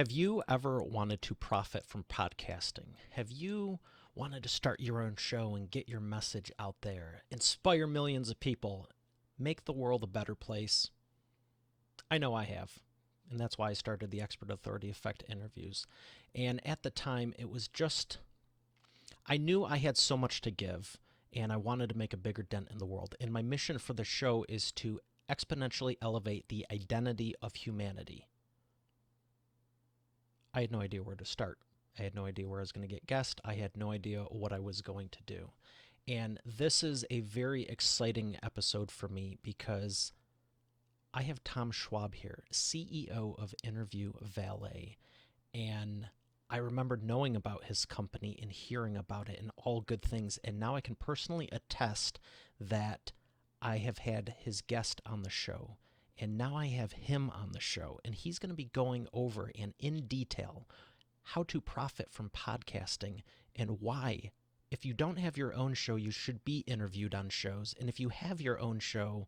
Have you ever wanted to profit from podcasting? Have you wanted to start your own show and get your message out there, inspire millions of people, make the world a better place? I know I have, and that's why I started the Expert Authority Effect interviews. And at the time, it was just, I knew I had so much to give, and I wanted to make a bigger dent in the world. And my mission for the show is to exponentially elevate the identity of humanity. I had no idea where to start. I had no idea where I was going to get guests. I had no idea what I was going to do. And this is a very exciting episode for me because I have Tom Schwab here, CEO of Interview Valet. And I remembered knowing about his company and hearing about it and all good things. And now I can personally attest that I have had his guest on the show. And now I have him on the show, and he's going to be going over and in detail how to profit from podcasting and why, if you don't have your own show, you should be interviewed on shows. And if you have your own show,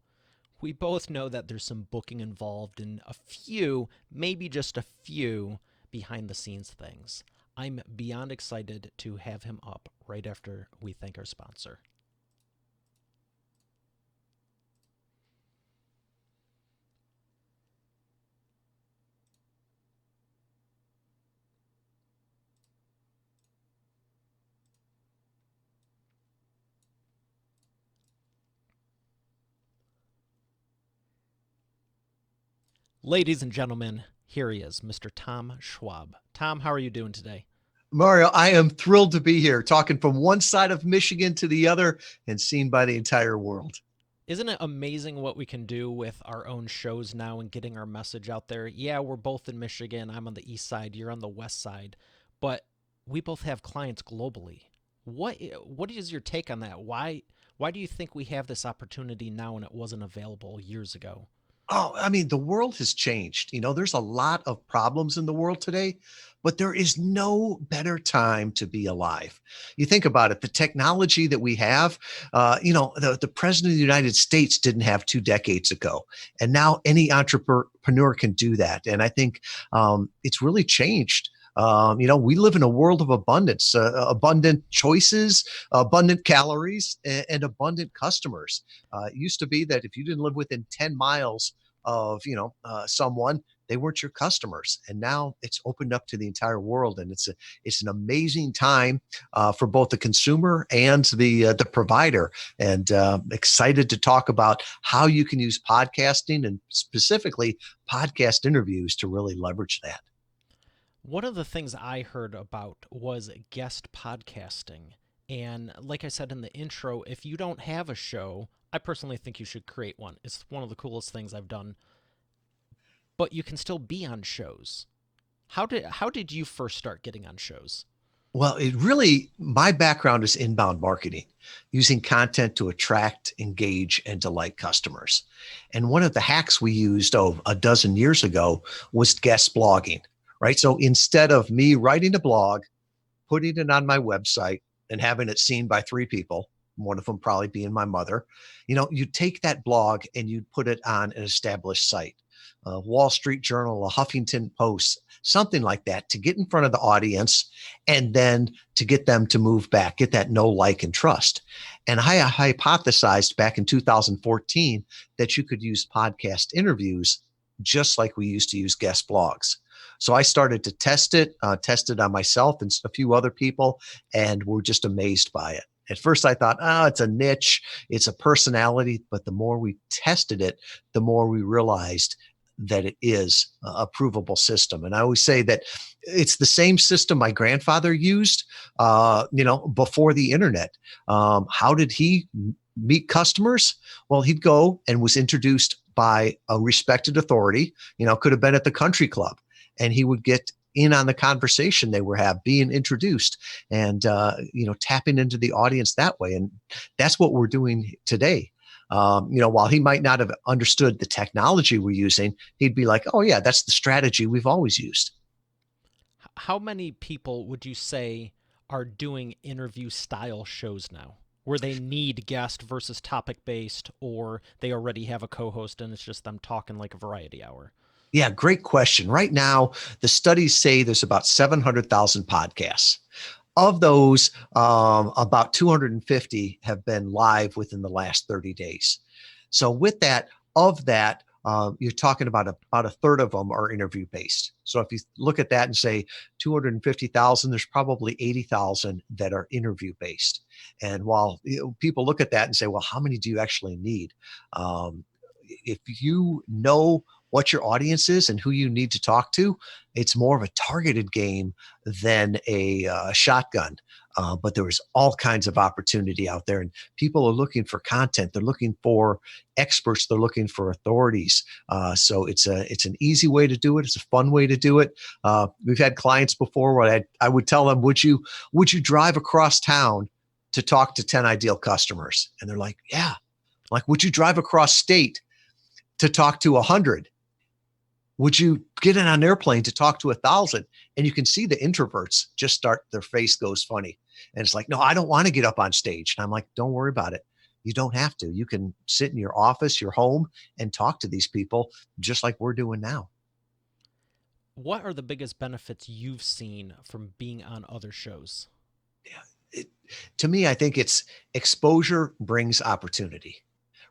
we both know that there's some booking involved and a few, maybe just a few, behind the scenes things. I'm beyond excited to have him up right after we thank our sponsor. Ladies and gentlemen, here he is, Mr. Tom Schwab. Tom, how are you doing today? Mario, I am thrilled to be here, talking from one side of Michigan to the other and seen by the entire world. Isn't it amazing what we can do with our own shows now and getting our message out there? Yeah, we're both in Michigan. I'm on the east side. You're on the west side. But we both have clients globally. What is your take on that? Why do you think we have this opportunity now and it wasn't available years ago? Oh, I mean, the world has changed. There's a lot of problems in the world today, but there is no better time to be alive. You think about it, the technology that we have, the president of the United States didn't have 2 decades ago. And now any entrepreneur can do that. And I think it's really changed. We live in a world of abundance, abundant choices, abundant calories, and abundant customers. It used to be that if you didn't live within 10 miles of, someone, they weren't your customers. And now it's opened up to the entire world. And it's an amazing time for both the consumer and the provider. And excited to talk about how you can use podcasting and specifically podcast interviews to really leverage that. One of the things I heard about was guest podcasting. And like I said in the intro, if you don't have a show, I personally think you should create one. It's one of the coolest things I've done. But you can still be on shows. How did you first start getting on shows? Well, my background is inbound marketing, using content to attract, engage, and delight customers. And one of the hacks we used a dozen years ago was guest blogging, right? So instead of me writing a blog, putting it on my website and having it seen by 3 people, one of them probably being my mother, you take that blog and you put it on an established site, a Wall Street Journal, a Huffington Post, something like that, to get in front of the audience and then to get them to move back, get that know, like, and trust. And I hypothesized back in 2014 that you could use podcast interviews just like we used to use guest blogs. So I started to test it on myself and a few other people, and we're just amazed by it. At first I thought, it's a niche, it's a personality, but the more we tested it, the more we realized that it is a provable system. And I always say that it's the same system my grandfather used, before the internet. How did he meet customers? Well, he'd go and was introduced by a respected authority, could have been at the country club, and he would get in on the conversation they were being introduced, and tapping into the audience that way. And that's what we're doing today. While he might not have understood the technology we're using, he'd be like, oh yeah, that's the strategy we've always used. How many people would you say are doing interview style shows now, where they need guest versus topic based, or they already have a co-host and it's just them talking like a variety hour? Yeah, great question. Right now, the studies say there's about 700,000 podcasts. Of those, about 250 have been live within the last 30 days. So with that, of that, you're talking about a third of them are interview based. So if you look at that and say 250,000, there's probably 80,000 that are interview based. And while people look at that and say, well, how many do you actually need? If you know what your audience is and who you need to talk to, it's more of a targeted game than a shotgun. But there is all kinds of opportunity out there, and people are looking for content. They're looking for experts. They're looking for authorities. So it's an easy way to do it. It's a fun way to do it. We've had clients before where I would tell them, would you drive across town to talk to 10 ideal customers? And they're like, yeah. Like, would you drive across state to talk to 100? Would you get in an airplane to talk to 1,000? And you can see the introverts just start, their face goes funny. And it's like, no, I don't want to get up on stage. And I'm like, don't worry about it. You don't have to. You can sit in your office, your home, and talk to these people just like we're doing now. What are the biggest benefits you've seen from being on other shows? Yeah. To me, I think it's exposure brings opportunity,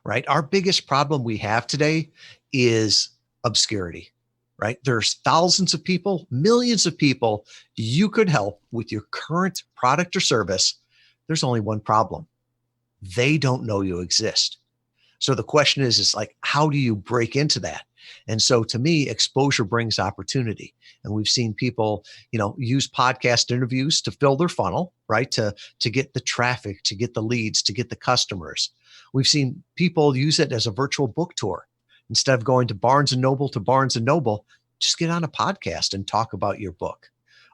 right? Our biggest problem we have today is obscurity, right? There's thousands of people, millions of people you could help with your current product or service. There's only one problem. They don't know you exist. So the question is like, how do you break into that? And so to me, exposure brings opportunity. And we've seen people, use podcast interviews to fill their funnel, right? To get the traffic, to get the leads, to get the customers. We've seen people use it as a virtual book tour. Instead of going to Barnes and Noble, just get on a podcast and talk about your book.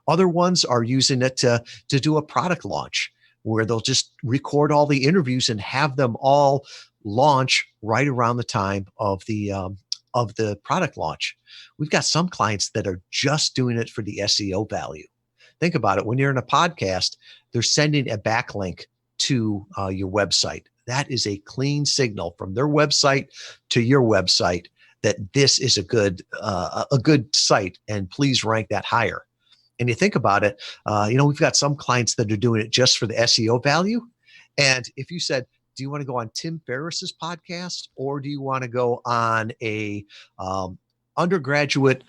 Other ones are using it to do a product launch where they'll just record all the interviews and have them all launch right around the time of the product launch. We've got some clients that are just doing it for the SEO value. Think about it. When you're in a podcast, they're sending a backlink to your website. That is a clean signal from their website to your website that this is a good site, and please rank that higher. And you think about it, we've got some clients that are doing it just for the SEO value. And if you said, do you want to go on Tim Ferriss's podcast, or do you want to go on a undergraduate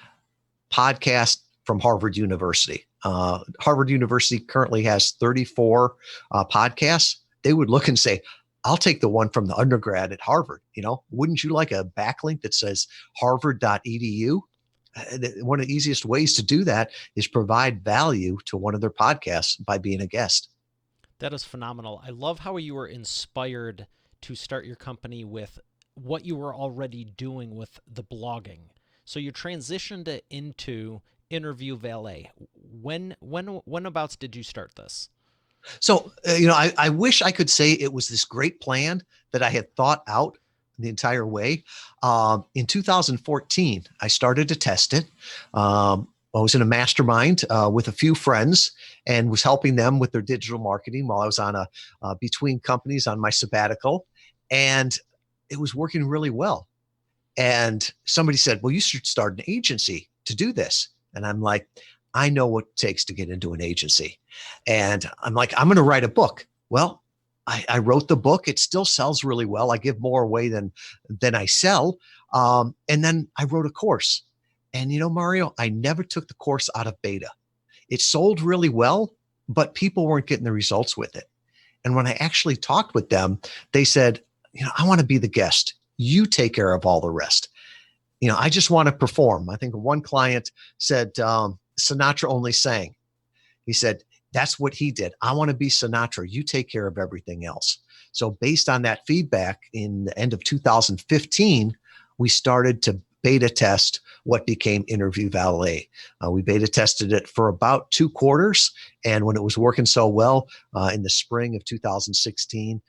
podcast from Harvard University? Harvard University currently has 34 podcasts. They would look and say, I'll take the one from the undergrad at Harvard. Wouldn't you like a backlink that says harvard.edu? One of the easiest ways to do that is provide value to one of their podcasts by being a guest. That is phenomenal. I love how you were inspired to start your company with what you were already doing with the blogging. So you transitioned it into Interview Valet. Whenabouts did you start this? So, I wish I could say it was this great plan that I had thought out the entire way. In 2014, I started to test it. I was in a mastermind with a few friends and was helping them with their digital marketing while I was on between companies on my sabbatical. And it was working really well. And somebody said, well, you should start an agency to do this. And I'm like, I know what it takes to get into an agency. And I'm like, I'm going to write a book. Well, I wrote the book. It still sells really well. I give more away than I sell. And then I wrote a course. And Mario, I never took the course out of beta. It sold really well, but people weren't getting the results with it. And when I actually talked with them, they said, I want to be the guest. You take care of all the rest. I just want to perform. I think one client said Sinatra only sang. He said, that's what he did. I want to be Sinatra. You take care of everything else. So based on that feedback, in the end of 2015, we started to beta test what became Interview Valet. We beta tested it for about 2 quarters. And when it was working so well, in the spring of 2016,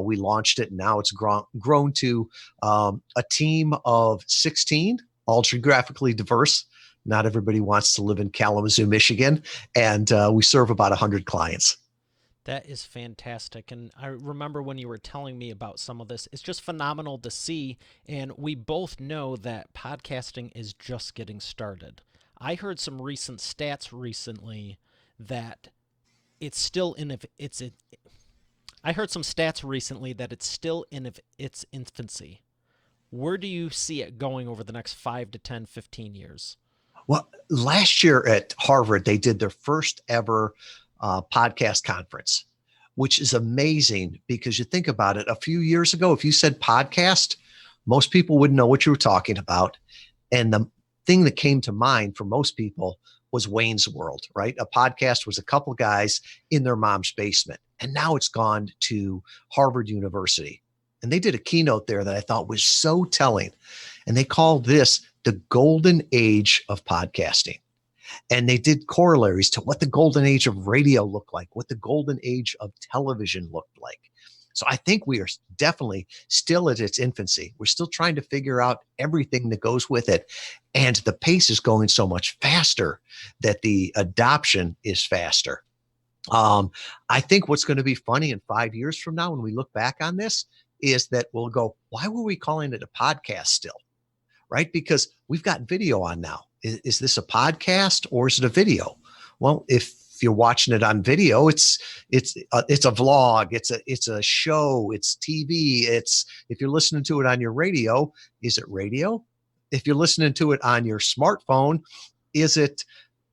we launched it. And now it's grown to a team of 16, all geographically diverse. Not everybody wants to live in Kalamazoo, Michigan. And we serve about 100 clients. That is fantastic. And I remember when you were telling me about some of this, it's just phenomenal to see. And we both know that podcasting is just getting started. I heard some recent stats recently that it's still in its I heard some stats recently that it's still in its infancy. Where do you see it going over the next 5 to 10, 15 years? Well, last year at Harvard, they did their first ever podcast conference, which is amazing because you think about it. A few years ago, if you said podcast, most people wouldn't know what you were talking about. And the thing that came to mind for most people was Wayne's World, right? A podcast was a couple guys in their mom's basement. And now it's gone to Harvard University. And they did a keynote there that I thought was so telling. And they called this the golden age of podcasting. And they did corollaries to what the golden age of radio looked like, what the golden age of television looked like. So I think we are definitely still at its infancy. We're still trying to figure out everything that goes with it. And the pace is going so much faster that the adoption is faster. I think what's going to be funny in 5 years from now when we look back on this is that we'll go, why were we calling it a podcast still? Right? Because we've got video on now. Is this a podcast or is it a video? Well, if you're watching it on video, it's a vlog, it's a show, it's TV. It's if you're listening to it on your radio, is it radio? If you're listening to it on your smartphone, is it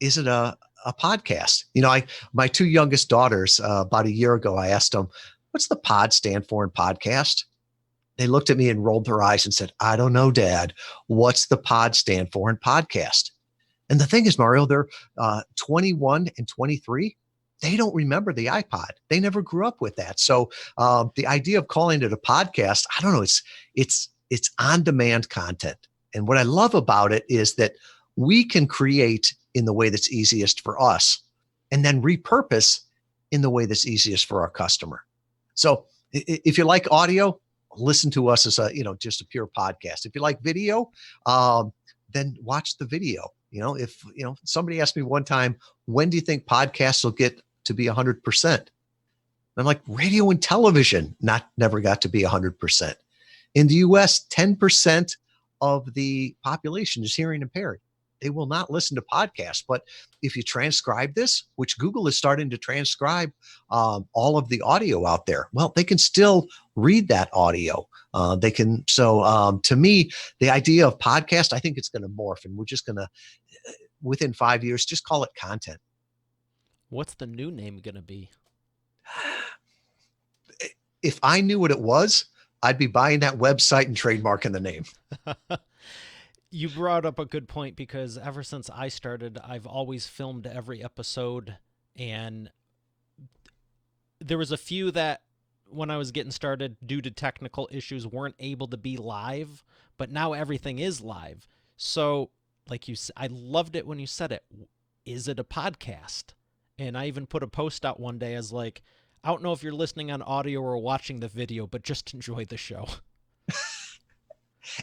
a podcast? My two youngest daughters, about a year ago, I asked them, "What's the pod stand for in podcast?" They looked at me and rolled their eyes and said, "I don't know, Dad. What's the pod stand for in podcast?" And the thing is, Mario, they're 21 and 23. They don't remember the iPod. They never grew up with that. So the idea of calling it a podcast, I don't know. It's on-demand content. And what I love about it is that we can create in the way that's easiest for us and then repurpose in the way that's easiest for our customer. So if you like audio, listen to us as just a pure podcast. If you like video, then watch the video. If somebody asked me one time, when do you think podcasts will get to be 100%? I'm like, radio and television never got to be 100%. In the US, 10% of the population is hearing impaired. They will not listen to podcasts. But if you transcribe this, which Google is starting to transcribe all of the audio out there, well, they can still read that audio. They can. So to me, the idea of podcast, I think it's going to morph, and we're just going to, within 5 years, just call it content. What's the new name going to be? If I knew what it was, I'd be buying that website and trademarking the name. You brought up a good point because ever since I started, I've always filmed every episode, and there was a few that when I was getting started due to technical issues weren't able to be live, but now everything is live. So, like I loved it when you said it. Is it a podcast? And I even put a post out one day as like, I don't know if you're listening on audio or watching the video, but just enjoy the show.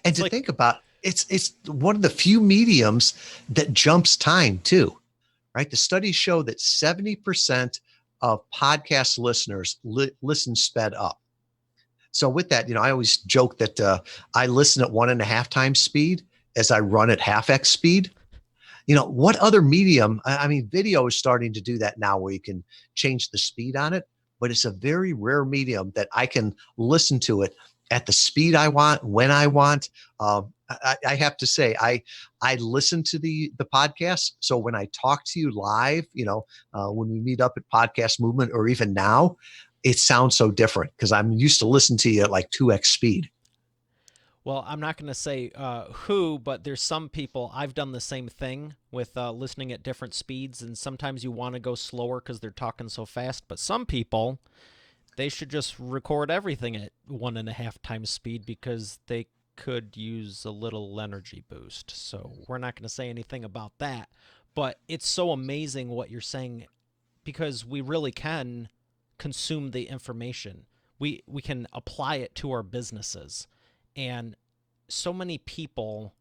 And to think about, it's one of the few mediums that jumps time too, right? The studies show that 70% of podcast listeners listen sped up. So with that, I always joke that I listen at 1.5 times speed as I run at half X speed. What other medium? I mean, video is starting to do that now where you can change the speed on it, but it's a very rare medium that I can listen to it at the speed I want, when I want. I have to say, I listen to the podcast. So when I talk to you live, when we meet up at Podcast Movement or even now, it sounds so different because I'm used to listen to you at like 2x speed. Well, I'm not going to say who, but there's some people, I've done the same thing with listening at different speeds, and sometimes you want to go slower because they're talking so fast, but some people, they should just record everything at 1.5 times speed because they could use a little energy boost. So we're not going to say anything about that, but it's so amazing what you're saying because we really can consume the information. We can apply it to our businesses. And so many people,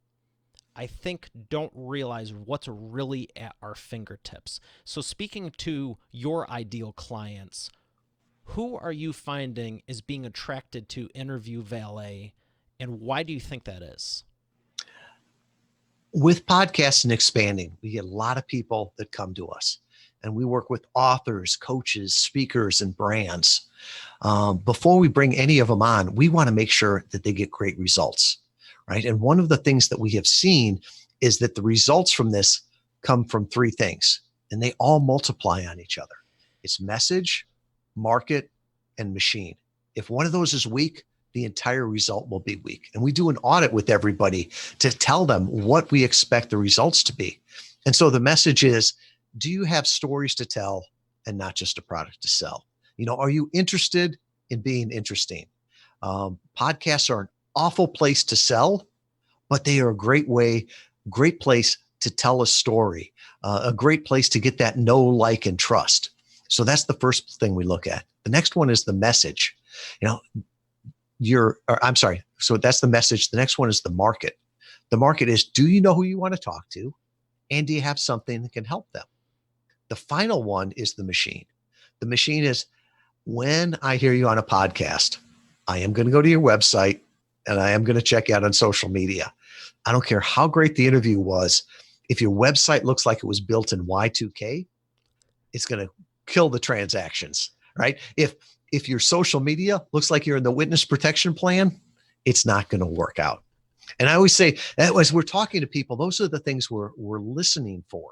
I think, don't realize what's really at our fingertips. So speaking to your ideal clients, Who are you finding is being attracted to interview Valet, and why do you think that is? With podcasts and expanding, we get a lot of people that come to us, and we work with authors, coaches, speakers, and brands. Before we bring any of them on, we want to make sure that they get great results, right? And one of the things that we have seen is that the results from this come from three things, and they all multiply on each other. It's message, market, and machine. If one of those is weak, the entire result will be weak. And we do an audit with everybody to tell them what we expect the results to be. And so the message is, do you have stories to tell and not just a product to sell? Are you interested in being interesting? Podcasts are an awful place to sell, but they are a great place to tell a story, a great place to get that know, like, and trust. So that's the first thing we look at. The next one is the message. You know, I'm sorry. So that's the message. The next one is the market. The market is, do you know who you want to talk to? And do you have something that can help them? The final one is the machine. The machine is, when I hear you on a podcast, I am going to go to your website and I am going to check you out on social media. I don't care how great the interview was. If your website looks like it was built in Y2K, it's going to kill the transactions, right? If your social media looks like you're in the witness protection plan, it's not going to work out. And I always say, as we're talking to people, those are the things we're listening for.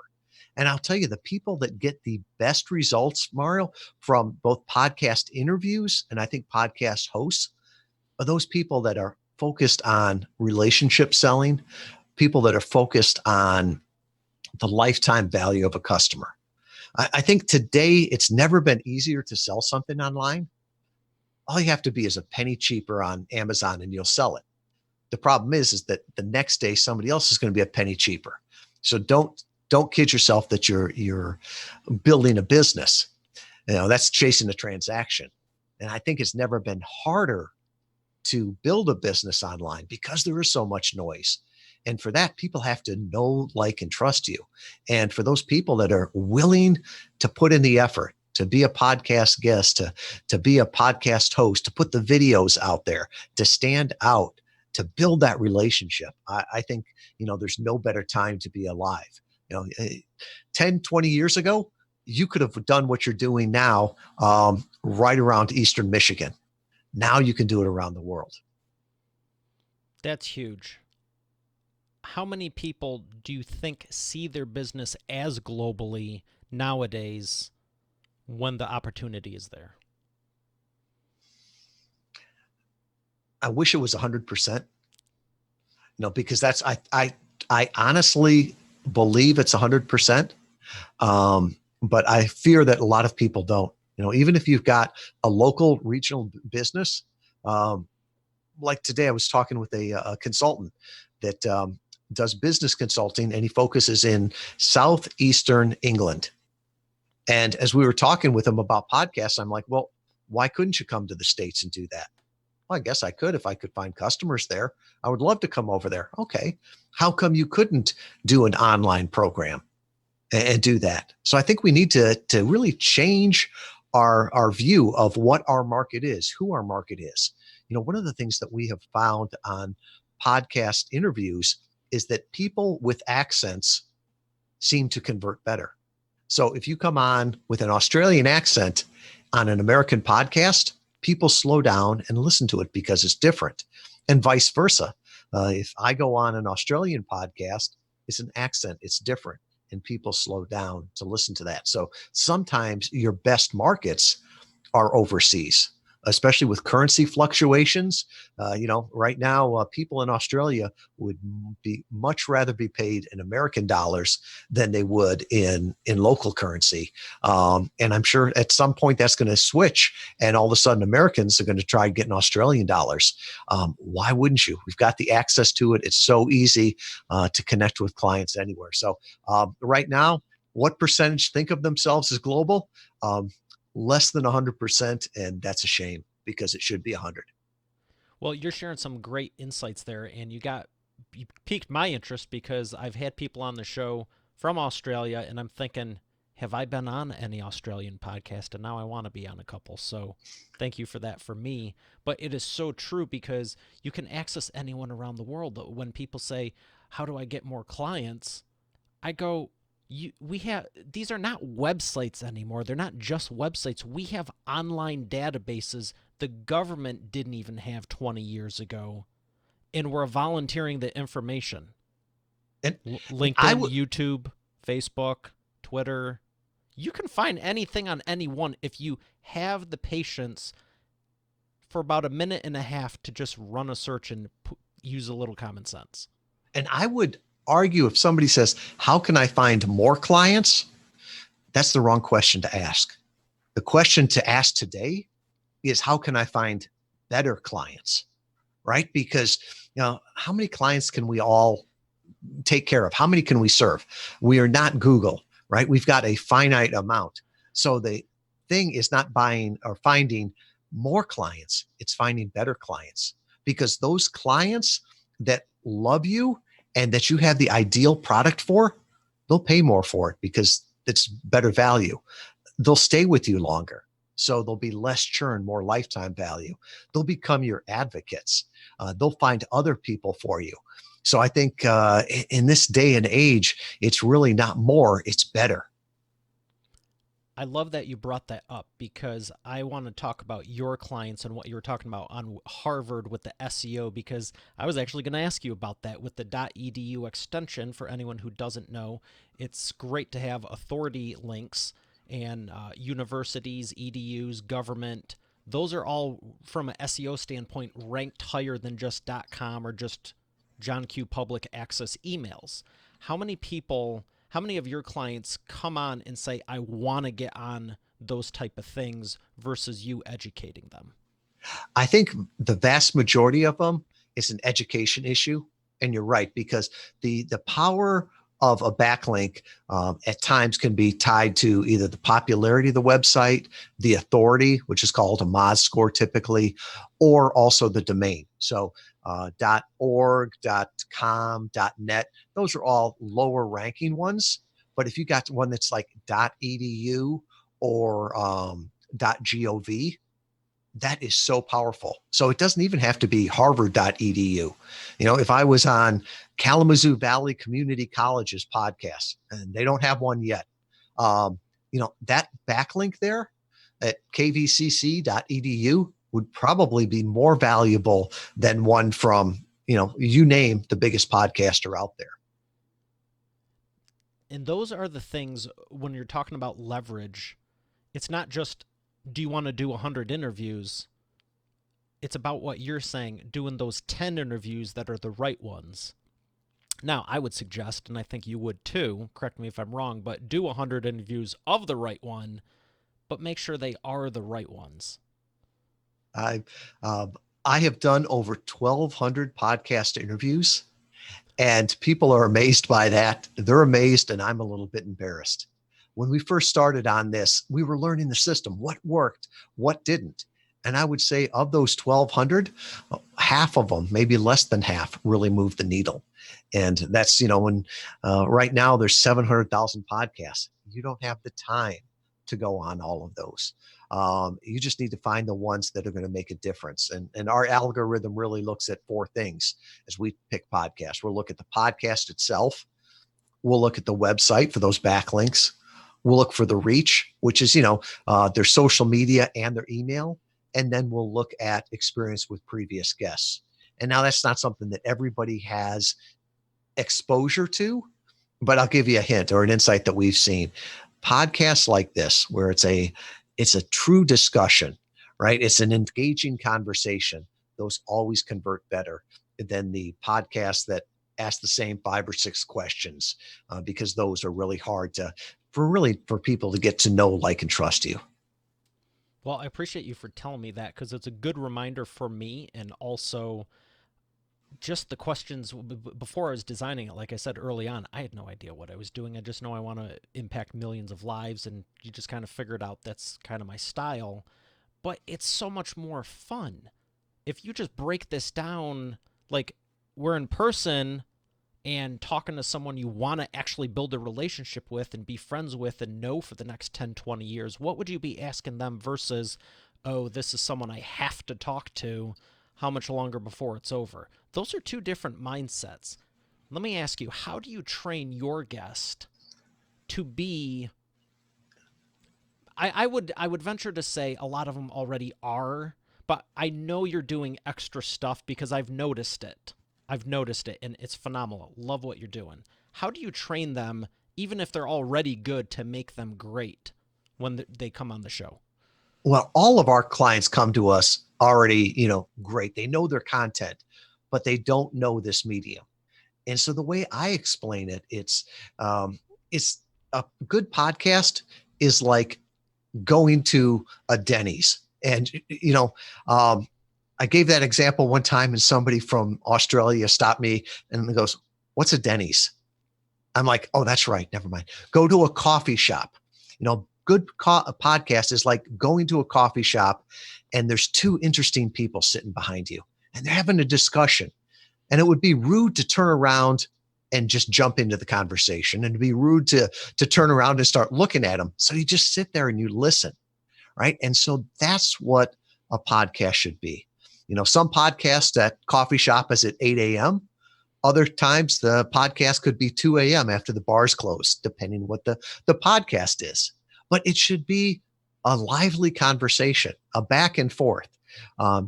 And I'll tell you, the people that get the best results, Mario, from both podcast interviews and I think podcast hosts are those people that are focused on relationship selling, people that are focused on the lifetime value of a customer. I think today it's never been easier to sell something online. All you have to be is a penny cheaper on Amazon and you'll sell it. The problem is that the next day somebody else is going to be a penny cheaper. So don't kid yourself that you're building a business. That's chasing a transaction. And I think it's never been harder to build a business online because there is so much noise. And for that, people have to know, like, and trust you. And for those people that are willing to put in the effort, to be a podcast guest, to be a podcast host, to put the videos out there, to stand out, to build that relationship, I think, there's no better time to be alive. 10, 20 years ago, you could have done what you're doing now right around Eastern Michigan. Now you can do it around the world. That's huge. How many people do you think see their business as globally nowadays when the opportunity is there? I wish it was 100%. Because that's I honestly believe it's 100%. But I fear that a lot of people don't. Even if you've got a local regional business, like today, I was talking with a consultant that does business consulting, and he focuses in southeastern England. And as we were talking with him about podcasts, I'm like, well, why couldn't you come to the States and do that? Well, I guess I could if I could find customers there. I would love to come over there. Okay. How come you couldn't do an online program and do that? So I think we need to really change our view of what our market is, who our market is. One of the things that we have found on podcast interviews is that people with accents seem to convert better. So if you come on with an Australian accent on an American podcast, people slow down and listen to it because it's different, and vice versa. If I go on an Australian podcast, it's an accent, it's different, and people slow down to listen to that. So sometimes your best markets are overseas, especially with currency fluctuations. Right now, people in Australia would be much rather be paid in American dollars than they would in local currency. And I'm sure at some point that's going to switch, and all of a sudden Americans are going to try getting Australian dollars. Why wouldn't you? We've got the access to it. It's so easy to connect with clients anywhere. So right now, what percentage think of themselves as global? Less than 100%, and that's a shame because it should be 100. Well, you're sharing some great insights there, and you piqued my interest because I've had people on the show from Australia, and I'm thinking, have I been on any Australian podcast, and now I want to be on a couple. So thank you for that for me. But it is so true because you can access anyone around the world. When people say, how do I get more clients? I go, we have, these are not websites anymore. They're not just websites. We have online databases the government didn't even have 20 years ago, and we're volunteering the information. And I LinkedIn, would, YouTube, Facebook, Twitter. You can find anything on anyone if you have the patience for about a minute and a half to just run a search and use a little common sense. and I would argue if somebody says, how can I find more clients? That's the wrong question to ask. The question to ask today is, how can I find better clients? Right? Because, how many clients can we all take care of? How many can we serve? We are not Google, right? We've got a finite amount. So the thing is not buying or finding more clients, it's finding better clients, because those clients that love you and that you have the ideal product for, they'll pay more for it because it's better value. They'll stay with you longer. So there'll be less churn, more lifetime value. They'll become your advocates. They'll find other people for you. So I think in this day and age, it's really not more, it's better. I love that you brought that up because I want to talk about your clients and what you were talking about on Harvard with the SEO, because I was actually going to ask you about that with the .edu extension. For anyone who doesn't know, it's great to have authority links and universities, EDUs, government. Those are all, from an SEO standpoint, ranked higher than just .com or just John Q public access emails. How many people, how many of your clients come on and say, I want to get on those type of things versus you educating them? I think the vast majority of them is an education issue. And you're right, because the power of a backlink at times can be tied to either the popularity of the website, the authority, which is called a Moz score typically, or also the domain. So .org, .com, .net, those are all lower ranking ones. But if you got one that's like .edu or .gov, that is so powerful. So it doesn't even have to be harvard.edu. If I was on Kalamazoo Valley Community College's podcast, and they don't have one yet, that backlink there at kvcc.edu would probably be more valuable than one from, you name the biggest podcaster out there. And those are the things when you're talking about leverage. It's not just, do you want to do 100 interviews? It's about what you're saying, doing those 10 interviews that are the right ones. Now, I would suggest, and I think you would too, correct me if I'm wrong, but do 100 interviews of the right one, but make sure they are the right ones. I I have done over 1,200 podcast interviews, and people are amazed by that. They're amazed, and I'm a little bit embarrassed. When we first started on this, we were learning the system, what worked, what didn't. And I would say of those 1,200, half of them, maybe less than half, really moved the needle. And that's, when right now there's 700,000 podcasts. You don't have the time to go on all of those. You just need to find the ones that are going to make a difference. And our algorithm really looks at four things as we pick podcasts. We'll look at the podcast itself. We'll look at the website for those backlinks. We'll look for the reach, which is, their social media and their email. And then we'll look at experience with previous guests. And now that's not something that everybody has exposure to, but I'll give you a hint or an insight that we've seen. Podcasts like this, where it's a true discussion, right? It's an engaging conversation. Those always convert better than the podcasts that ask the same 5 or 6 questions, because those are really hard for people to get to know, like, and trust you. Well, I appreciate you for telling me that because it's a good reminder for me, and also just the questions before I was designing it. Like I said early on, I had no idea what I was doing. I just know I want to impact millions of lives, and you just kind of figured out that's kind of my style. But it's so much more fun if you just break this down. Like, we're in person and talking to someone you want to actually build a relationship with and be friends with and know for the next 10, 20 years, what would you be asking them versus, oh, this is someone I have to talk to. How much longer before it's over? Those are two different mindsets. Let me ask you, how do you train your guest to be I would venture to say a lot of them already are, but I know you're doing extra stuff because I've noticed it. I've noticed it, and it's phenomenal. Love what you're doing. How do you train them, even if they're already good, to make them great when they come on the show? Well, all of our clients come to us already, great. They know their content, but they don't know this medium. And so the way I explain it, it's a good podcast is like going to a Denny's. And, I gave that example one time and somebody from Australia stopped me and goes, "What's a Denny's?" I'm like, "Oh, that's right. Never mind. Go to a coffee shop." Good podcast is like going to a coffee shop and there's two interesting people sitting behind you and they're having a discussion. And it would be rude to turn around and just jump into the conversation, and to be rude to turn around and start looking at them. So you just sit there and you listen, right? And so that's what a podcast should be. Some podcasts at coffee shop is at 8 a.m. Other times the podcast could be 2 a.m. after the bars close, depending what the podcast is. But it should be a lively conversation, a back and forth.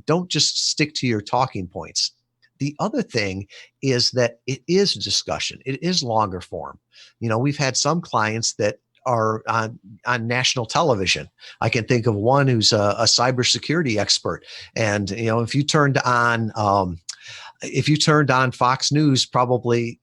Don't just stick to your talking points. The other thing is that it is a discussion. It is longer form. We've had some clients that are on national television. I can think of one who's a cybersecurity expert. And, if you turned on Fox News, probably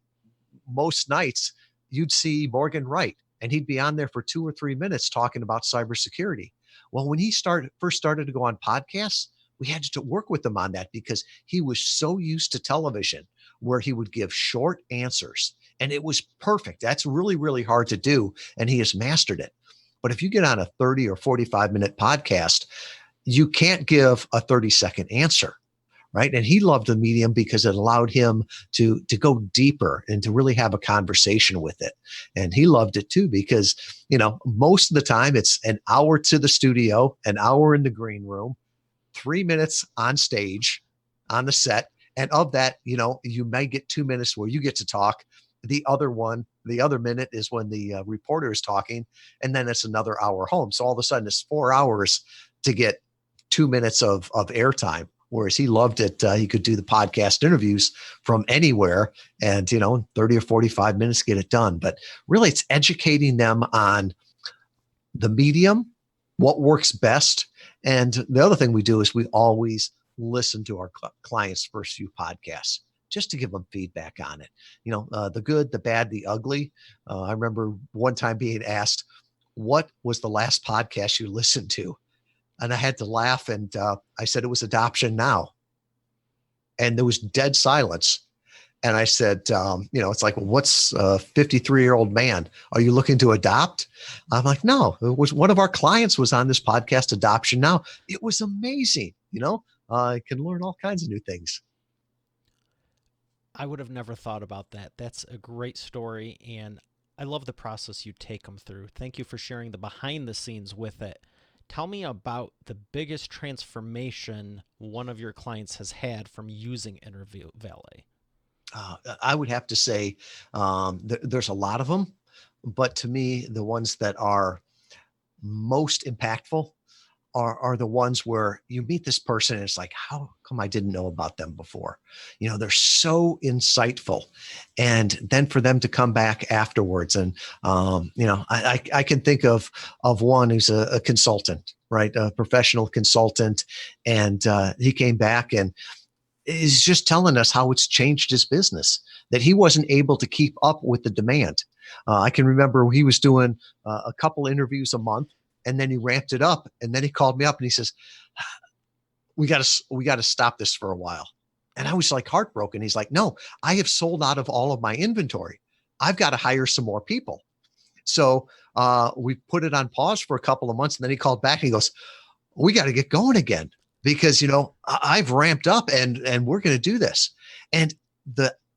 most nights you'd see Morgan Wright, and he'd be on there for 2 or 3 minutes talking about cybersecurity. Well, when he first started to go on podcasts, we had to work with him on that because he was so used to television where he would give short answers, and it was perfect. That's really, really hard to do, and he has mastered it. But if you get on a 30 or 45-minute podcast, you can't give a 30-second answer. Right. And he loved the medium because it allowed him to go deeper and to really have a conversation with it. And he loved it too, because, most of the time it's an hour to the studio, an hour in the green room, 3 minutes on stage, on the set. And of that, you may get 2 minutes where you get to talk. The other minute is when the reporter is talking. And then it's another hour home. So all of a sudden it's 4 hours to get 2 minutes of airtime. Whereas he loved it. He could do the podcast interviews from anywhere and, 30 or 45 minutes, get it done. But really, it's educating them on the medium, what works best. And the other thing we do is we always listen to our clients' first few podcasts just to give them feedback on it. The good, the bad, the ugly. I remember one time being asked, "What was the last podcast you listened to?" And I had to laugh, and I said it was Adoption Now. And there was dead silence. And I said, it's like, well, what's a 53-year-old man? Are you looking to adopt? I'm like, no, it was one of our clients was on this podcast, Adoption Now. It was amazing. I can learn all kinds of new things. I would have never thought about that. That's a great story, and I love the process you take them through. Thank you for sharing the behind the scenes with it. Tell me about the biggest transformation one of your clients has had from using Interview Valet. I would have to say there's a lot of them, but to me, the ones that are most impactful are the ones where you meet this person and it's like, how come I didn't know about them before? They're so insightful. And then for them to come back afterwards. And, I can think of one who's a consultant, right? A professional consultant. And he came back and is just telling us how it's changed his business, that he wasn't able to keep up with the demand. I can remember he was doing a couple interviews a month, and then he ramped it up. And then he called me up and he says, we got to stop this for a while. And I was like heartbroken. He's like, no, I have sold out of all of my inventory. I've got to hire some more people. So we put it on pause for a couple of months. And then he called back and he goes, we got to get going again because, I've ramped up and we're going to do this. And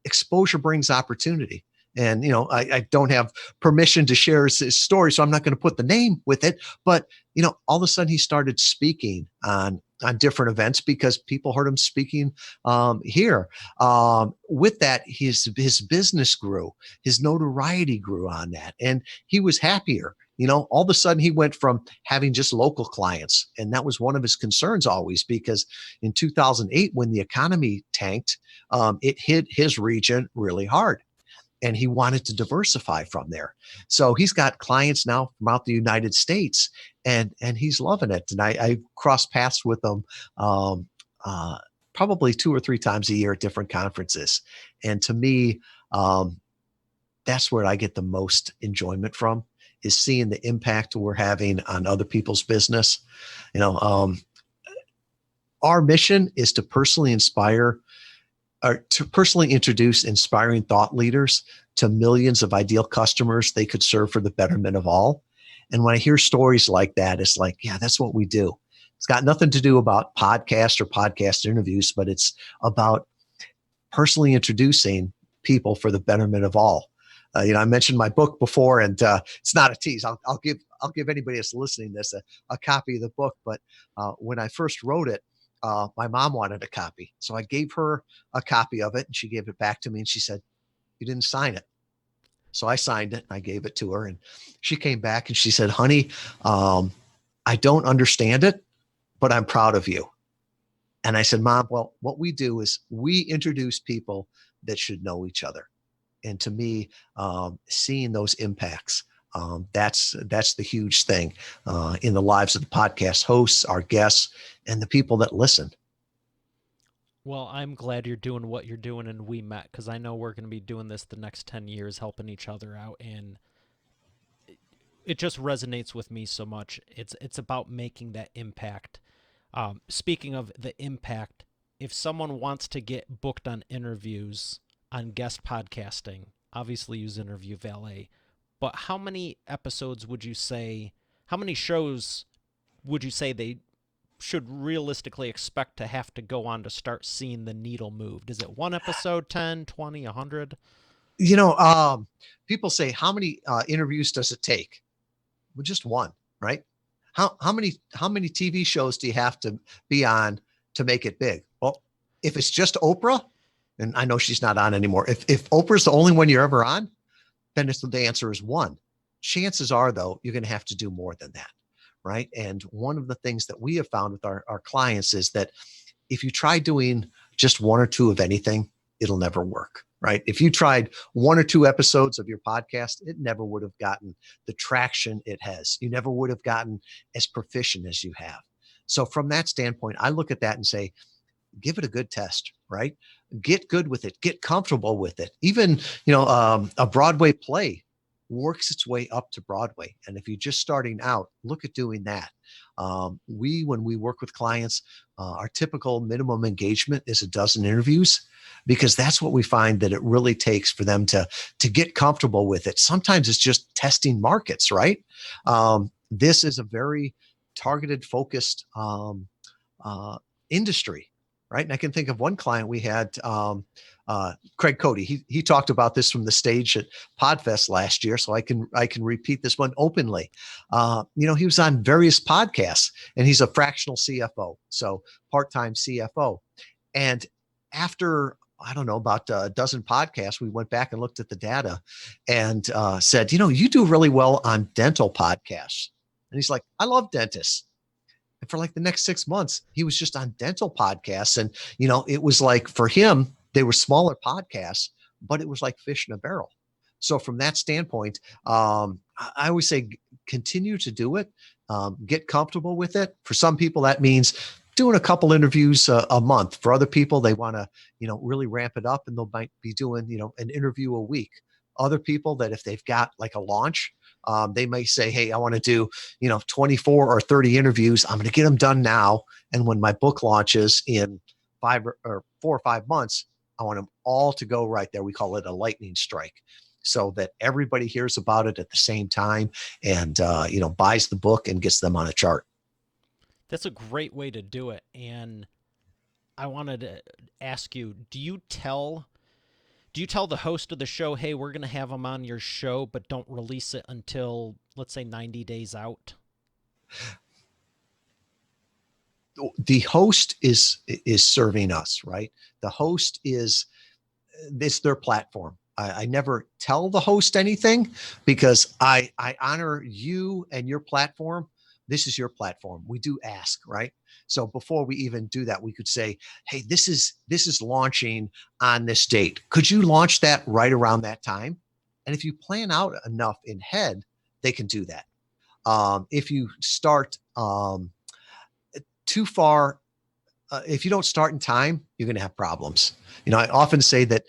exposure brings opportunity. And, I don't have permission to share his story, so I'm not going to put the name with it. But, all of a sudden he started speaking on different events because people heard him speaking here. With that, his business grew, his notoriety grew on that, and he was happier. All of a sudden he went from having just local clients. And that was one of his concerns always, because in 2008, when the economy tanked, it hit his region really hard. And he wanted to diversify from there. So he's got clients now throughout the United States, and he's loving it. And I cross paths with him probably 2 or 3 times a year at different conferences. And to me, that's where I get the most enjoyment from, is seeing the impact we're having on other people's business. Our mission is to personally inspire, or to personally introduce inspiring thought leaders to millions of ideal customers they could serve for the betterment of all. And when I hear stories like that, it's like, yeah, that's what we do. It's got nothing to do about podcast or podcast interviews, but it's about personally introducing people for the betterment of all. I mentioned my book before, and it's not a tease. I'll give anybody that's listening this a copy of the book. But when I first wrote it, my mom wanted a copy. So I gave her a copy of it, and she gave it back to me, and she said, "You didn't sign it." So I signed it and I gave it to her, and she came back and she said, "Honey, I don't understand it, but I'm proud of you." And I said, "Mom, well, what we do is we introduce people that should know each other." And to me, seeing those impacts, that's the huge thing in the lives of the podcast hosts, our guests, and the people that listen. Well, I'm glad you're doing what you're doing and we met, because I know we're going to be doing this the next 10 years, helping each other out. And it just resonates with me so much. It's about making that impact. Speaking of the impact, if someone wants to get booked on interviews on guest podcasting, obviously use Interview Valet. But how many episodes would you say, how many shows would you say they should realistically expect to have to go on to start seeing the needle moved? Is it one episode, 10, 20, 100? People say, how many interviews does it take? Well, just one, right? How many TV shows do you have to be on to make it big? Well, if it's just Oprah, and I know she's not on anymore. If Oprah's the only one you're ever on, then the answer is one. Chances are, though, you're going to have to do more than that, right? And one of the things that we have found with our clients is that if you try doing just one or two of anything, it'll never work, right? If you tried 1 or 2 episodes of your podcast, it never would have gotten the traction it has. You never would have gotten as proficient as you have. So from that standpoint, I look at that and say, give it a good test, right? Get good with it, get comfortable with it. Even, a Broadway play works its way up to Broadway. And if you're just starting out, look at doing that. When we work with clients, our typical minimum engagement is 12 interviews, because that's what we find that it really takes for them to get comfortable with it. Sometimes it's just testing markets, right? This is a very targeted, focused industry, right? And I can think of one client we had, Craig Cody. He talked about this from the stage at Podfest last year, so I can repeat this one openly. He was on various podcasts, and he's a fractional CFO, so part-time CFO. And after, I don't know, about a dozen podcasts, we went back and looked at the data and said, you do really well on dental podcasts. And he's like, I love dentists. And for like the next 6 months, he was just on dental podcasts. And, it was like, for him, they were smaller podcasts, but it was like fish in a barrel. So from that standpoint, I always say, continue to do it, get comfortable with it. For some people, that means doing a couple interviews a month. For other people, they want to, really ramp it up, and they might be doing, an interview a week. Other people, that if they've got like a launch, they may say, hey, I want to do, 24 or 30 interviews. I'm going to get them done now. And when my book launches in 4 or 5 months, I want them all to go right there. We call it a lightning strike, so that everybody hears about it at the same time and, buys the book and gets them on a chart. That's a great way to do it. And I wanted to ask you, do Do you tell the host of the show, hey, we're going to have them on your show, but don't release it until, let's say, 90 days out? The host is serving us, right? The host is it's their platform. I never tell the host anything because I honor you and your platform. This is your platform. We do ask, right? So before we even do that, we could say, hey, this is launching on this date. Could you launch that right around that time? And if you plan out enough in head, they can do that. If you start too far, if you don't start in time, you're going to have problems. I often say that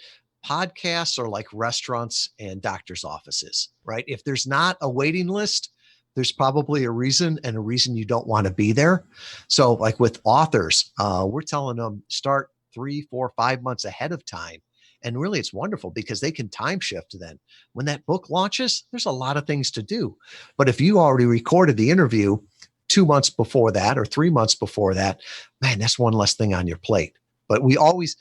podcasts are like restaurants and doctor's offices, right? If there's not a waiting list, there's probably a reason, and a reason you don't want to be there. So like with authors, we're telling them start 3, 4, 5 months ahead of time. And really it's wonderful because they can time shift then. When that book launches, there's a lot of things to do. But if you already recorded the interview 2 months before that or 3 months before that, man, that's one less thing on your plate. But we always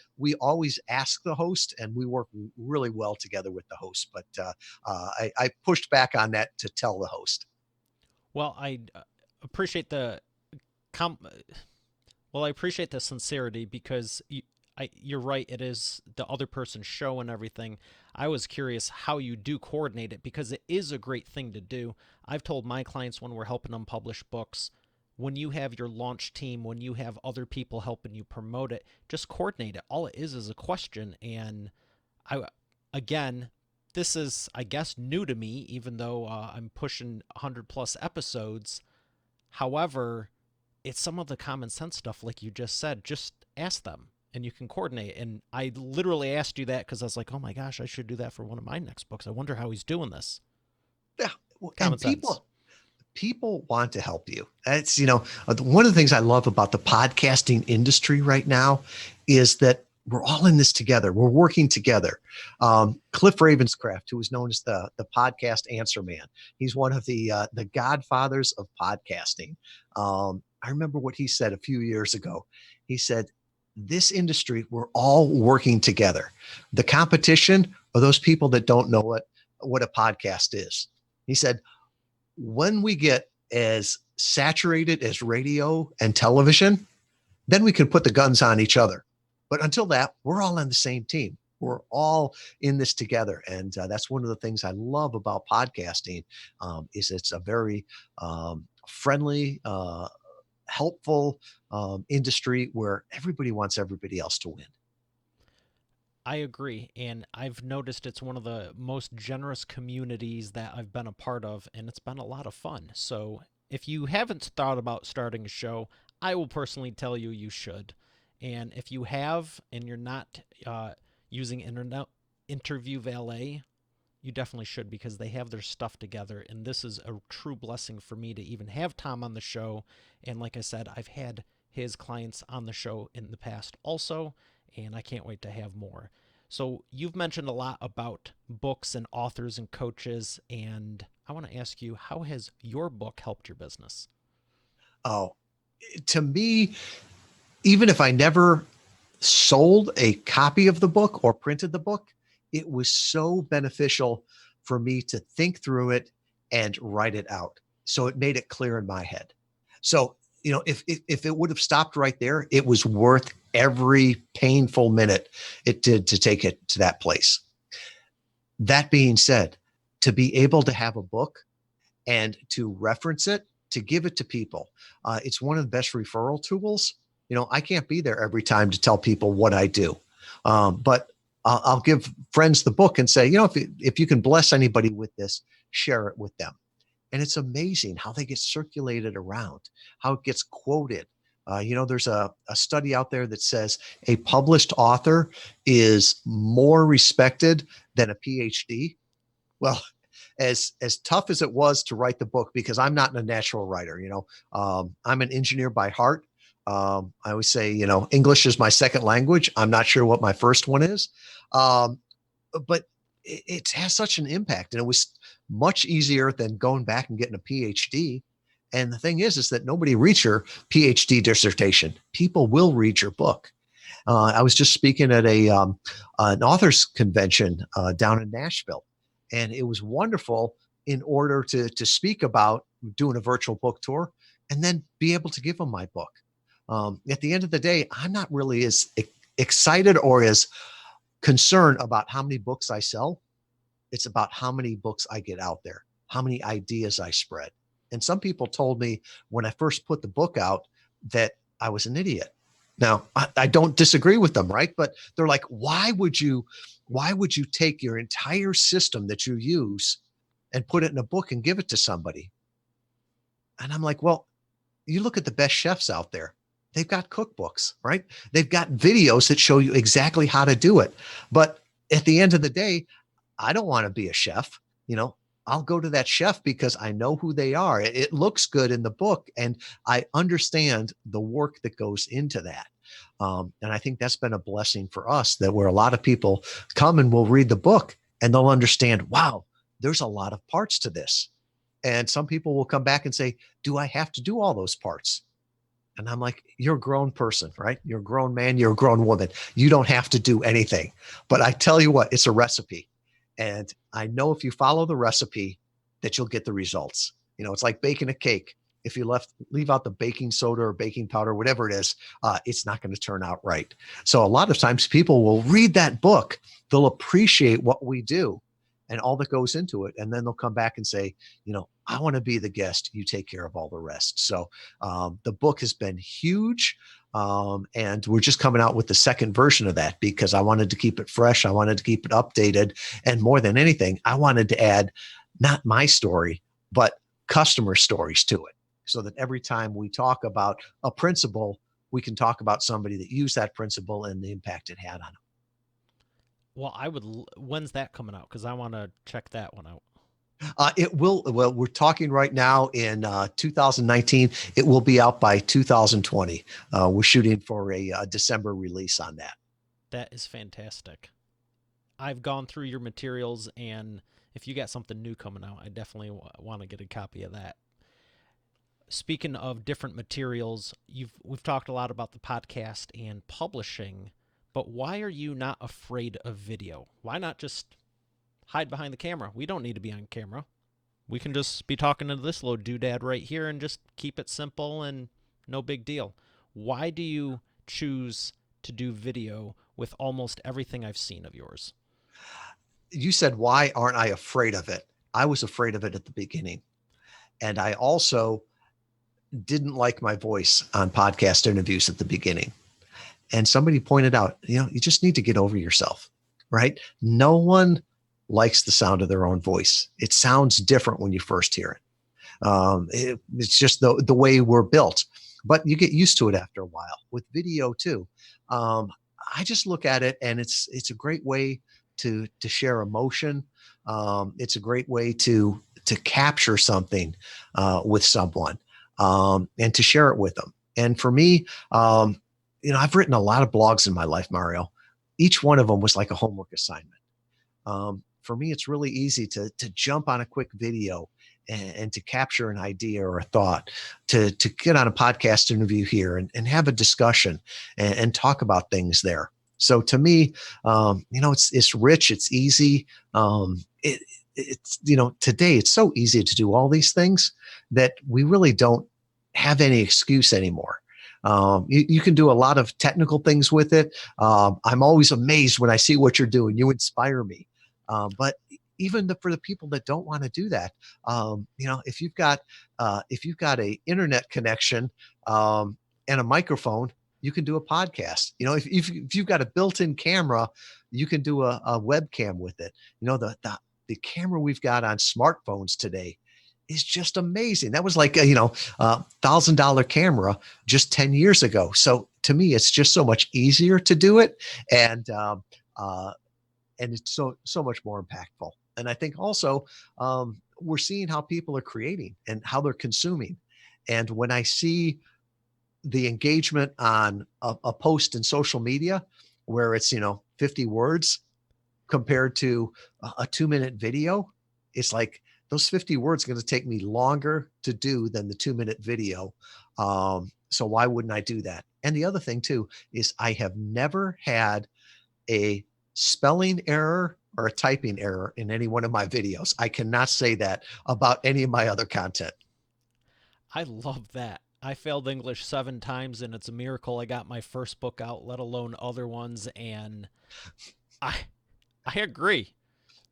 ask the host, and we work really well together with the host. But I pushed back on that to tell the host. Well, I appreciate the com- well, I appreciate the sincerity because you're right. It is the other person's show and everything. I was curious how you do coordinate it because it is a great thing to do. I've told my clients when we're helping them publish books, when you have your launch team, when you have other people helping you promote it, just coordinate it. All it is a question. And I, again, this is, I guess, new to me, even though I'm pushing 100 plus episodes. However, it's some of the common sense stuff, like you just said. Just ask them and you can coordinate. And I literally asked you that because I was like, oh my gosh, I should do that for one of my next books. I wonder how he's doing this. Yeah, Common and sense. people want to help you. It's one of the things I love about the podcasting industry right now is that we're all in this together. We're working together. Cliff Ravenscraft, who is known as the podcast answer man, he's one of the godfathers of podcasting. I remember what he said a few years ago. He said, "This industry, we're all working together. The competition are those people that don't know what a podcast is." He said, when we get as saturated as radio and television, then we can put the guns on each other. But until that, we're all on the same team. We're all in this together, and that's one of the things I love about podcasting. Is it's a very friendly, helpful industry where everybody wants everybody else to win. I agree. And I've noticed it's one of the most generous communities that I've been a part of, and it's been a lot of fun. So if you haven't thought about starting a show, I will personally tell you you should. And if you have and you're not using internet interview valet, you definitely should because they have their stuff together. And this is a true blessing for me to even have Tom on the show. And like I said, I've had his clients on the show in the past also, and I can't wait to have more. So you've mentioned a lot about books and authors and coaches, and I want to ask you, how has your book helped your business? Oh, to me, even if I never sold a copy of the book or printed the book, it was so beneficial for me to think through it and write it out. So it made it clear in my head. So, if it would have stopped right there, it was worth every painful minute it did to take it to that place. That being said, to be able to have a book and to reference it, to give it to people, it's one of the best referral tools. I can't be there every time to tell people what I do, but I'll give friends the book and say, if you can bless anybody with this, share it with them. And it's amazing how they get circulated around, how it gets quoted. There's a study out there that says a published author is more respected than a PhD. Well, as tough as it was to write the book, because I'm not a natural writer, I'm an engineer by heart. I always say, English is my second language. I'm not sure what my first one is. Um, but it has such an impact, and it was much easier than going back and getting a PhD. And the thing is that nobody reads your PhD dissertation. People will read your book. I was just speaking at an authors convention down in Nashville, and it was wonderful in order to speak about doing a virtual book tour and then be able to give them my book. At the end of the day, I'm not really as excited or as concerned about how many books I sell. It's about how many books I get out there, how many ideas I spread. And some people told me when I first put the book out that I was an idiot. Now, I don't disagree with them, right? But they're like, why would you take your entire system that you use and put it in a book and give it to somebody? And I'm like, well, you look at the best chefs out there. They've got cookbooks, right? They've got videos that show you exactly how to do it. But at the end of the day, I don't want to be a chef. You know, I'll go to that chef because I know who they are. It looks good in the book, and I understand the work that goes into that. And I think that's been a blessing for us, that where a lot of people come and will read the book and they'll understand, wow, there's a lot of parts to this. And some people will come back and say, do I have to do all those parts? And I'm like, you're a grown person, right? You're a grown man, you're a grown woman. You don't have to do anything. But I tell you what, it's a recipe. And I know if you follow the recipe that you'll get the results. You know, it's like baking a cake. If you leave out the baking soda or baking powder, whatever it is, it's not going to turn out right. So a lot of times people will read that book, they'll appreciate what we do and all that goes into it. And then they'll come back and say, you know, I want to be the guest. You take care of all the rest. So the book has been huge. And we're just coming out with the second version of that because I wanted to keep it fresh. I wanted to keep it updated. And more than anything, I wanted to add not my story, but customer stories to it, so that every time we talk about a principle, we can talk about somebody that used that principle and the impact it had on them. Well, when's that coming out? Because I want to check that one out. It will. Well, we're talking right now in 2019. It will be out by 2020. We're shooting for a December release on that. That is fantastic. I've gone through your materials, and if you got something new coming out, I definitely want to get a copy of that. Speaking of different materials, we've talked a lot about the podcast and publishing, but why are you not afraid of video? Why not just hide behind the camera? We don't need to be on camera. We can just be talking to this little doodad right here and just keep it simple and no big deal. Why do you choose to do video with almost everything I've seen of yours? You said, why aren't I afraid of it? I was afraid of it at the beginning. And I also didn't like my voice on podcast interviews at the beginning. And somebody pointed out, you know, you just need to get over yourself, right? No one likes the sound of their own voice. It sounds different when you first hear it. It's just the way we're built, but you get used to it after a while. With video too, I just look at it, and it's a great way to share emotion. It's a great way to capture something with someone, and to share it with them. And for me, you know, I've written a lot of blogs in my life, Mario. Each one of them was like a homework assignment. For me, it's really easy to jump on a quick video and to capture an idea or a thought, to get on a podcast interview here and have a discussion and talk about things there. So to me, you know, it's rich, it's easy. It's, you know, today it's so easy to do all these things that we really don't have any excuse anymore. You can do a lot of technical things with it. I'm always amazed when I see what you're doing. You inspire me. But even for the people that don't want to do that, you know, if you've got a internet connection and a microphone, you can do a podcast. You know, if you've got a built-in camera, you can do a webcam with it. You know, the camera we've got on smartphones today is just amazing. That was like a, you know, $1,000 camera just 10 years ago. So to me, it's just so much easier to do it, and it's so much more impactful. And I think also we're seeing how people are creating and how they're consuming. And when I see the engagement on a post in social media where it's, you know, 50 words compared to a 2-minute video, it's like those 50 words are going to take me longer to do than the 2-minute video. So why wouldn't I do that? And the other thing too is I have never had a spelling error or a typing error in any one of my videos. I cannot say that about any of my other content. I love that. I failed English 7 times, and it's a miracle I got my first book out, let alone other ones. And I, I agree.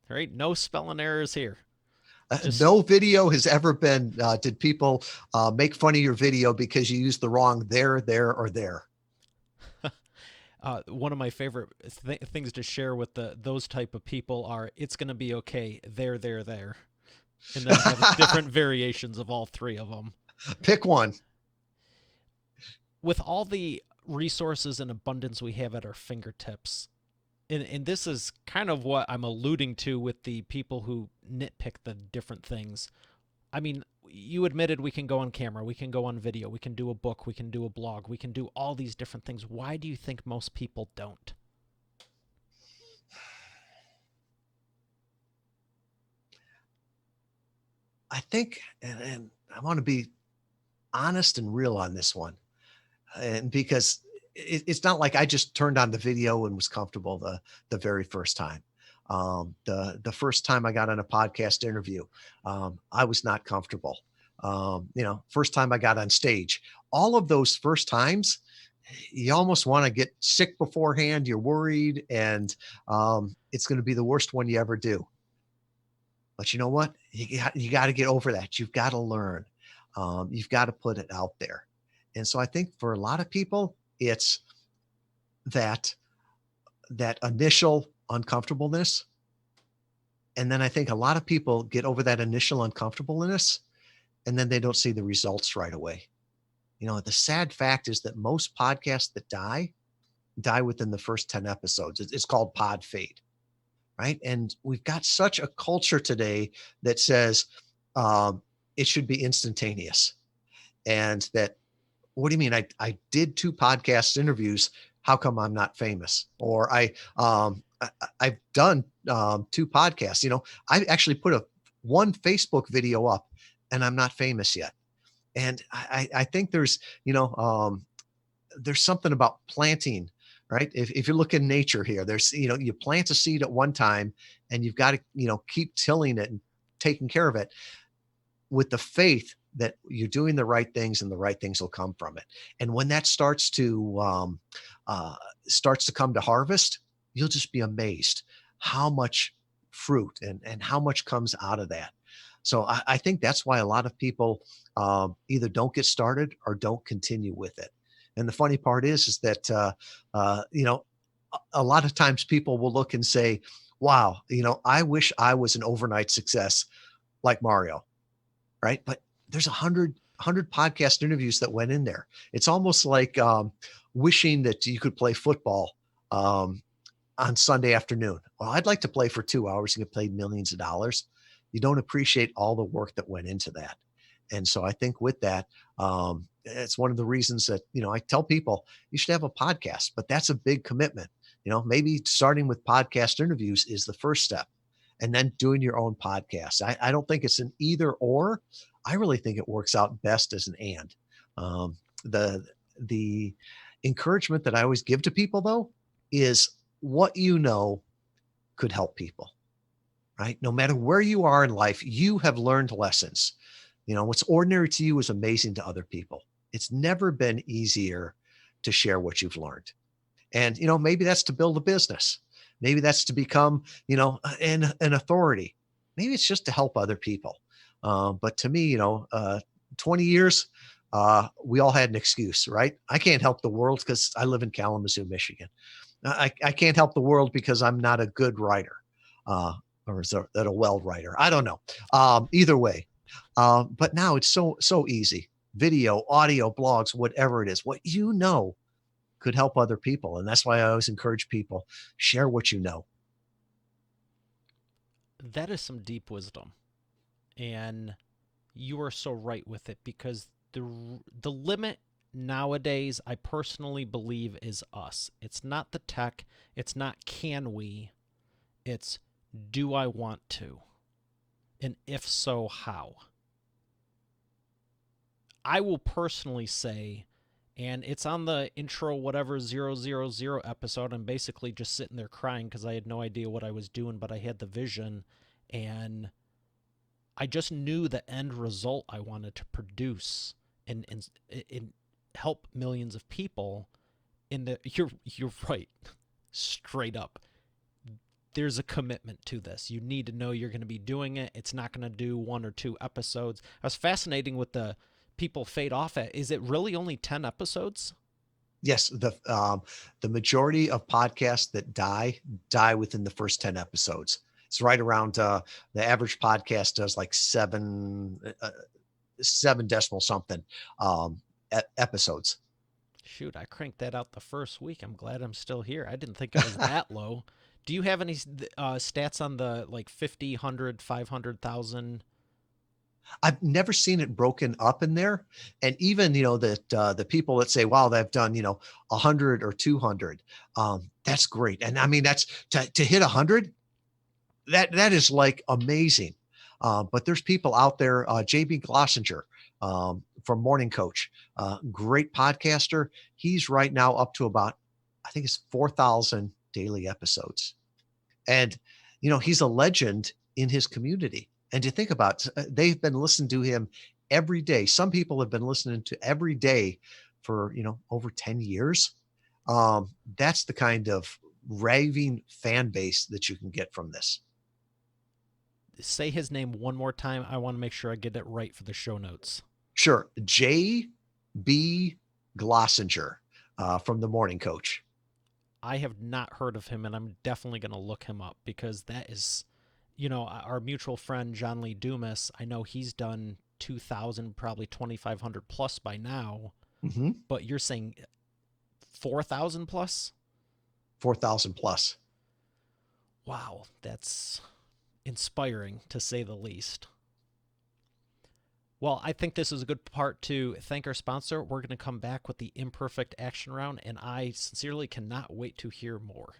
Right? No spelling errors here. Just No video has ever been, did people make fun of your video because you used the wrong there, or there? one of my favorite things to share with those type of people are it's going to be okay. There. And then have different variations of all three of them. Pick one. With all the resources and abundance we have at our fingertips, and this is kind of what I'm alluding to with the people who nitpick the different things. I mean, you admitted we can go on camera, we can go on video, we can do a book, we can do a blog, we can do all these different things. Why do you think most people don't? I think, and I want to be honest and real on this one, and because it's not like I just turned on the video and was comfortable the very first time. The first time I got on a podcast interview, I was not comfortable. First time I got on stage, all of those first times, you almost want to get sick beforehand. You're worried, and it's going to be the worst one you ever do. But you know what? You got to get over that. You've got to learn. You've got to put it out there. And so I think for a lot of people, it's that that initial uncomfortableness. And then I think a lot of people get over that initial uncomfortableness and then they don't see the results right away. The sad fact is that most podcasts that die within the first 10 episodes. It's called pod fade, right? And we've got such a culture today that says it should be instantaneous. And that, what do you mean? I did 2 podcast interviews. How come I'm not famous? Or I've done 2 podcasts. I actually put one Facebook video up and I'm not famous yet. And I think there's something about planting, right? If you look in nature here, there's, you plant a seed at one time and you've got to, keep tilling it and taking care of it with the faith that you're doing the right things and the right things will come from it. And when that starts to come to harvest, you'll just be amazed how much fruit and how much comes out of that. So I think that's why a lot of people either don't get started or don't continue with it. And the funny part is that, a lot of times people will look and say, wow, I wish I was an overnight success like Mario, right? But there's 100 podcast interviews that went in there. It's almost like wishing that you could play football on Sunday afternoon. Well, I'd like to play for 2 hours and get paid millions of dollars. You don't appreciate all the work that went into that. And so I think with that, it's one of the reasons that, I tell people you should have a podcast, but that's a big commitment. Maybe starting with podcast interviews is the first step and then doing your own podcast. I don't think it's an either or. I really think it works out best as an and. The encouragement that I always give to people though is what could help people, right? No matter where you are in life, you have learned lessons. What's ordinary to you is amazing to other people. It's never been easier to share what you've learned. And, maybe that's to build a business. Maybe that's to become, an authority. Maybe it's just to help other people. But to me, 20 years, we all had an excuse, right? I can't help the world because I live in Kalamazoo, Michigan. I can't help the world because I'm not a good writer, or is that a well writer? I don't know. Either way. But now it's so easy. Video, audio, blogs, whatever it is, what could help other people. And that's why I always encourage people, share what you know. That is some deep wisdom. And you are so right with it because the limit nowadays, I personally believe, is us. It's not the tech. It's not can we. It's do I want to? And if so, how? I will personally say And it's on the intro whatever 000 episode. I'm basically just sitting there crying because I had no idea what I was doing, but I had the vision, and I just knew the end result I wanted to produce and help millions of people. In the you're right, straight up. There's a commitment to this. You need to know you're going to be doing it. It's not going to do one or two episodes. I was fascinating with the people fade off at. Is it really only 10 episodes? Yes, the majority of podcasts that die within the first 10 episodes. It's right around the average podcast does like seven decimal something episodes. Shoot, I cranked that out the first week. I'm glad I'm still here. I didn't think it was that low. Do you have any stats on the like 50, 100, 500,000? I've never seen it broken up in there. And even, that the people that say, wow, they've done, 100 or 200, that's great. And I mean, that's to hit 100, that is like amazing. But there's people out there, JB Glossinger from Morning Coach, great podcaster. He's right now up to about, I think it's 4,000 daily episodes. And, he's a legend in his community. And to think about, they've been listening to him every day. Some people have been listening to every day for, over 10 years. That's the kind of raving fan base that you can get from this. Say his name one more time. I want to make sure I get it right for the show notes. Sure. J.B. Glossinger from the Morning Coach. I have not heard of him, and I'm definitely going to look him up because that is, our mutual friend, John Lee Dumas. I know he's done 2,000, probably 2,500 plus by now, Mm-hmm. but you're saying 4,000 plus? 4,000 plus. Wow, that's inspiring to say the least. Well, I think this is a good part to thank our sponsor. We're going to come back with the Imperfect Action Round, and I sincerely cannot wait to hear more.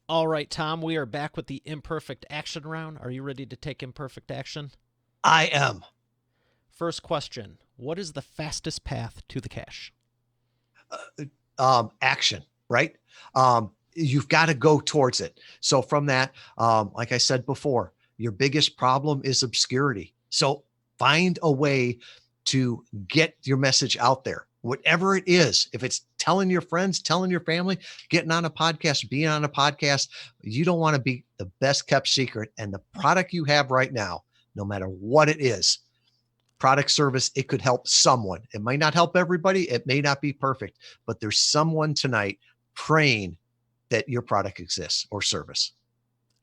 All right, Tom, we are back with the Imperfect Action Round. Are you ready to take imperfect action? I am. First question: what is the fastest path to the cash? Action, right? You've got to go towards it. So from that, like I said before, your biggest problem is obscurity. So find a way to get your message out there, whatever it is. If it's telling your friends, telling your family, getting on a podcast, being on a podcast, you don't want to be the best kept secret. And the product you have right now, no matter what it is, product, service, it could help someone. It might not help everybody. It may not be perfect, but there's someone tonight praying that your product exists or service.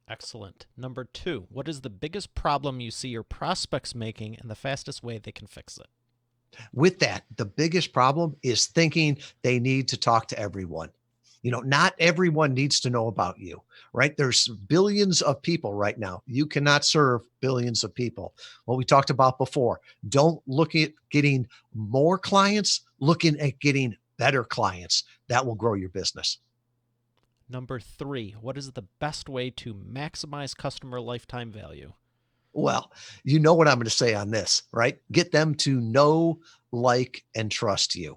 Excellent. Number 2, what is the biggest problem you see your prospects making and the fastest way they can fix it? With that, the biggest problem is thinking they need to talk to everyone. Not everyone needs to know about you, right? There's billions of people right now. You cannot serve billions of people. What we talked about before, don't look at getting more clients, looking at getting better clients. That will grow your business. Number 3, what is the best way to maximize customer lifetime value? Well, you know what I'm going to say on this, right? Get them to know, like, and trust you.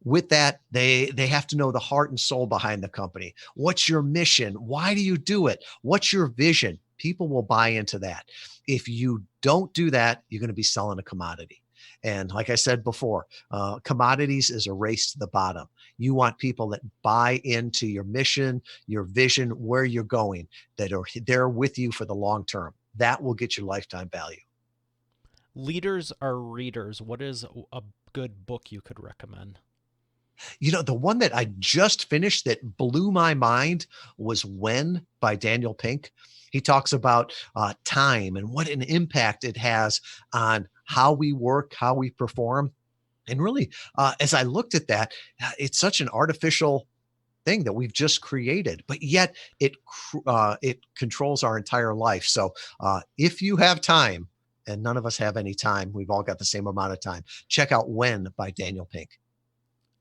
With that, they have to know the heart and soul behind the company. What's your mission? Why do you do it? What's your vision? People will buy into that. If you don't do that, you're going to be selling a commodity. And like I said before, commodities is a race to the bottom. You want people that buy into your mission, your vision, where you're going, that are there with you for the long term. That will get your lifetime value. Leaders are readers. What is a good book you could recommend? The one that I just finished that blew my mind was When by Daniel Pink. He talks about time and what an impact it has on how we work, how we perform. And really, as I looked at that, it's such an artificial thing that we've just created, but yet it controls our entire life. So if you have time, and none of us have any time, we've all got the same amount of time. Check out When by Daniel Pink.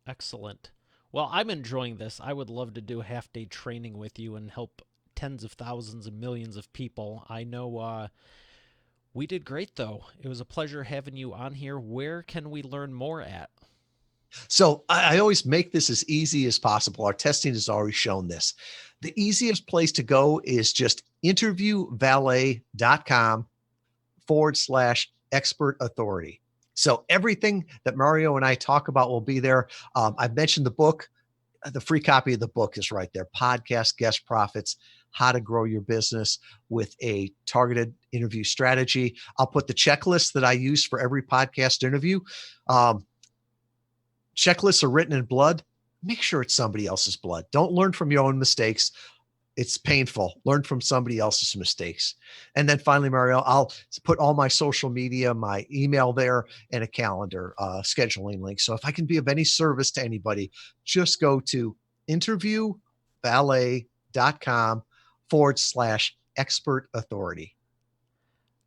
Excellent. Well, I'm enjoying this. I would love to do half day training with you and help tens of thousands and millions of people. I know we did great, though. It was a pleasure having you on here. Where can we learn more at? So I always make this as easy as possible. Our testing has already shown this. The easiest place to go is just interviewvalet.com/expert authority. So everything that Mario and I talk about will be there. I've mentioned the book. The free copy of the book is right there. Podcast Guest Profits, How to Grow Your Business with a Targeted Interview Strategy. I'll put the checklist that I use for every podcast interview. Um, Checklists are written in blood. Make sure it's somebody else's blood. Don't learn from your own mistakes. It's painful. Learn from somebody else's mistakes. And then finally, Mario, I'll put all my social media, my email there, and a calendar scheduling link. So if I can be of any service to anybody, just go to interviewvalet.com/expert authority.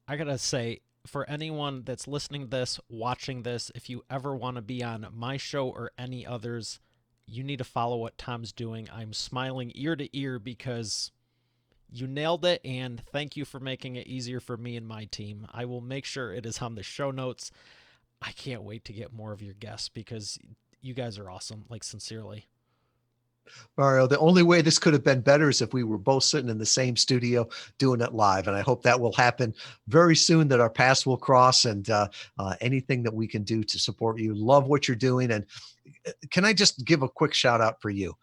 I gotta say, for anyone that's listening to this, watching this, if you ever want to be on my show or any others, you need to follow what Tom's doing. I'm smiling ear to ear because you nailed it, and thank you for making it easier for me and my team. I will make sure it is on the show notes. I can't wait to get more of your guests because you guys are awesome, like sincerely. Mario, the only way this could have been better is if we were both sitting in the same studio doing it live. And I hope that will happen very soon, that our paths will cross, and anything that we can do to support you. Love what you're doing. And can I just give a quick shout out for you?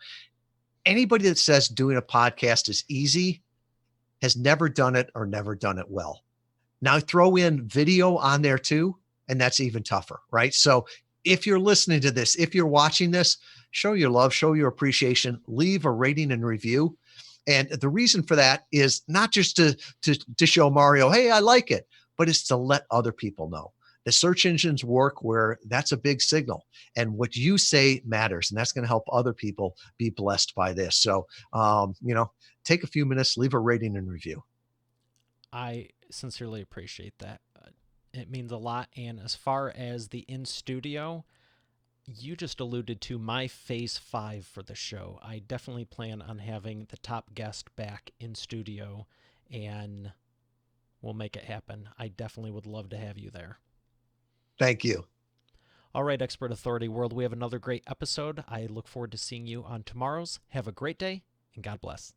Anybody that says doing a podcast is easy has never done it or never done it well. Now throw in video on there too, and that's even tougher, right? So if you're listening to this, if you're watching this, show your love, show your appreciation, leave a rating and review. And the reason for that is not just to show Mario, hey, I like it, but it's to let other people know. The search engines work where that's a big signal, and what you say matters, and that's going to help other people be blessed by this. So, take a few minutes, leave a rating and review. I sincerely appreciate that. It means a lot. And as far as the in studio, you just alluded to my phase 5 for the show. I definitely plan on having the top guest back in studio, and we'll make it happen. I definitely would love to have you there. Thank you. All right, Expert Authority World, we have another great episode. I look forward to seeing you on tomorrow's. Have a great day, and God bless.